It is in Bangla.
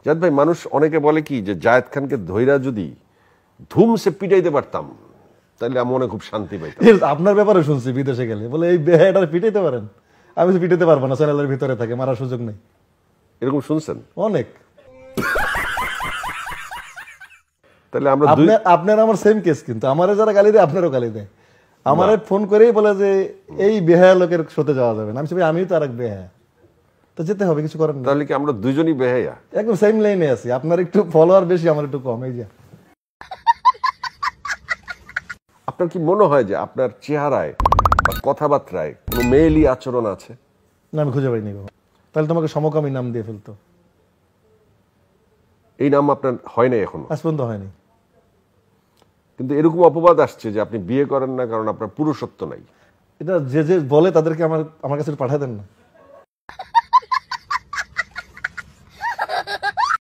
জাহিদ ভাই, মানুষ অনেকে বলে কি যে জায়েদ খানকে ধইরা যদি ধুমসে পিটাইতে পারতাম তাহলে মনে খুব শান্তি পাইতাম। আপনার ব্যাপারে শুনছি বিদেশে গেলে বলে এই বেহাটার পিটাইতে পারেন, আমি তো পিটাইতে পারবো না, চ্যানেলের ভিতরে থাকে, মারার সুযোগ নেই। এরকম শুনছেন? অনেক। তাহলে আমরা আপনার আমার সেম কেস, কিন্তু আমারে যারা গালি দেয় আপনারও গালি দেয়। আমারে ফোন করেই বলে যে এই বেহায়া লোকের সাথে যাওয়া যাবে না। আমি তো আর এক বেহায়া, তো যেতে হবে, কিছু করেন না। তাহলে কি আমরা দুইজনই বেহায়া? একদম সেম লাইনে আছি, আপনার একটু ফলোয়ার বেশি, আমার একটু কম। এই যে আপনার কি মনে হয় যে আপনার চেহারায় বা কথাবার্তায় কোনো মেয়েলি আচরণ আছে? না, আমি খুঁজে পাইনি। তাহলে তোমাকে সমকামী নাম দিয়ে ফেলতো। এই নাম আপনার হয় নাই এখনো? আজ পর্যন্ত হয়নি। কিন্তু এরকম অপবাদ আসছে যে আপনি বিয়ে করেন না কারণ আপনার পুরুষত্ব নাই। এটা যে যে বলে তাদেরকে আমার কাছে পাঠায় দেন না।